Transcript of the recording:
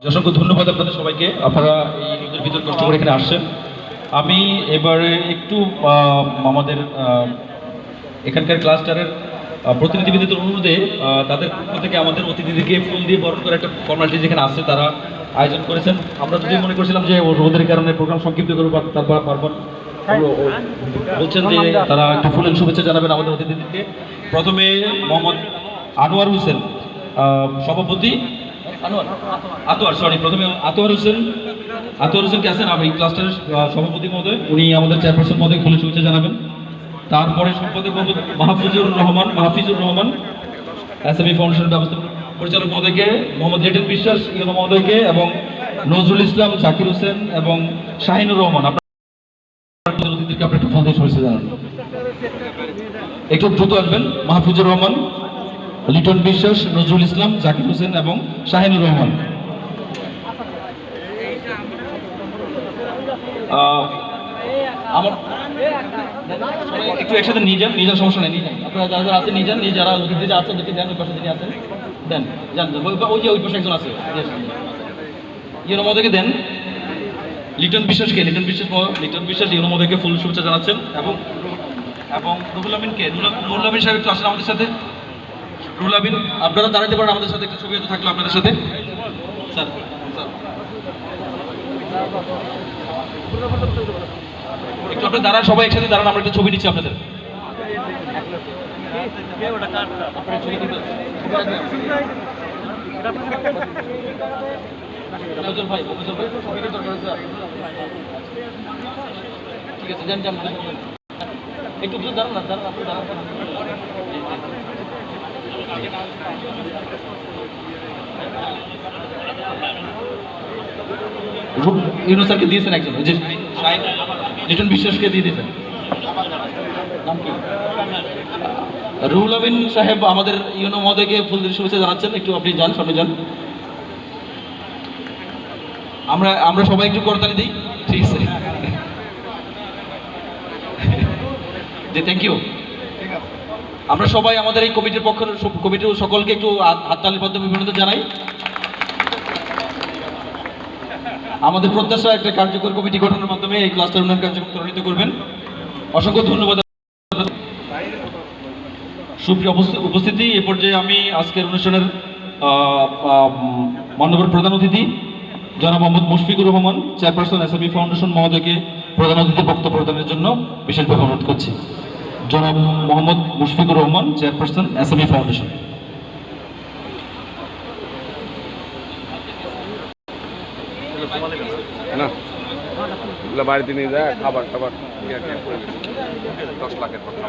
অসংখ্য ধন্যবাদ আপনাদের সবাইকে। আপনারা এই রোদের ভিতর কষ্ট করে এখানে আসছেন। আমি এবারে একটু আমাদের এখানকার ক্লাস্টারের প্রতিনিধিদের অনুরোধে তাদের পক্ষ থেকে আমাদের অতিথিদেরকে ফুল দিয়ে বরণ করে একটা ফর্মালিটি যেখানে আসছে তারা আয়োজন করেছেন। আমরা যদি মনে করছিলাম যে রোদের কারণে প্রোগ্রাম সংক্ষিপ্ত করবো, তারপর পারবেন বলছেন যে তারা একটু ফুলের শুভেচ্ছা জানাবেন আমাদের অতিথিদেরকে। প্রথমে মোহাম্মদ আনোয়ার হোসেন সভাপতি, প্রথমে আতোয়ার হোসেনকে আছেন এই ক্লাস্টারের সভাপতি মহোদয়, উনি আমাদের চেয়ারপারসন মহোদয় ফুলের শুভেচ্ছা জানাবেন। তারপরে সম্পাদক মাহফুজুর রহমান এসএমই ফাউন্ডেশনের ব্যবস্থা পরিচালক মহোদয়কে, মোহাম্মদ লিটন বিশ্বাস ইউনো মহোদয়কে এবং নজরুল ইসলাম, জাকির হোসেন এবং শাহিনুর রহমান আপনাদের অতিথিকে আপনি একটু ফুলের শুভেচ্ছা জানান। একটু দ্রুত আসবেন। মাহফুজুর রহমান, লিটন বিশ্বাস, নজরুল ইসলাম, জাকির হোসেন এবং শাহিনুর রহমান। আমার একটু একসাথে নিয়ে যান, সমস্যা নেই, নিয়ে যান আপনারা যারা যারা আছেন নিয়ে যান, যারা অতিথিরা আছেন ওদেরকে দেন, ওই পাশে যিনি আছেন দেন, যান ওই যে ওই পাশে একজন আছে ইউনো মহোদয়কে দেন। লিটন বিশ্বাস ইউনো মহোদয়কে ফুল শুভেচ্ছা জানাচ্ছেন এবং রুহুল আমিনকে, রুহুল আমিন সাহেব একটু আসেন আমাদের সাথে। রুহুল আমিন, আপনারা দাঁড়াতে পারেন আমাদের সাথে, একটা ছবি হয়তো থাকলো আপনাদের সাথে। স্যার একটু আপনার দাঁড়ান, সবাই একসাথে দাঁড়ান, আমরা একটা ছবি নিচ্ছি আপনাদের। ঠিক আছে, যান একটু দাঁড়ান না, দাঁড়ান আপনি দাঁড়ান। ইউনো স্যারকে দিয়েছেন একজন, যে লিটন বিশ্বাসকে দিয়ে দিয়েছেন। রুহুল আমিন সাহেব আমাদের ইউনো মহোদয়কে ফুল দিয়ে শুভেচ্ছা জানাচ্ছেন। একটু আপনি যান, সামনে যান। আমরা সবাই একটু করতালি দিই, ঠিক আছে? জি, থ্যাংক ইউ। আমরা সবাই আমাদের এই কমিটির সকলকে একটু হাততালির মাধ্যমে অভিনন্দন জানাই। আমাদের প্রত্যাশা একটা কার্যকর কমিটি গঠনের মাধ্যমে এই ক্লাস্টার উন্নয়ন কার্যক্রম ত্বরান্বিত করবেন। অসংখ্য ধন্যবাদ। সুপ্রিয় উপস্থিতি, এ পর্যায়ে আমি আজকের অনুষ্ঠানের মাননীয় প্রধান অতিথি জনাব Mohammad Mushfiqur Rahman, chairperson SME foundation মহোদয়কে প্রধান অতিথির বক্তব্য প্রদানের জন্য বিশেষভাবে অনুরোধ করছি। জনাব Mohammad Mushfiqur Rahman, chairperson SME foundation. বাড়িতে নিয়ে যায় খাবার 10 লাখের কথা।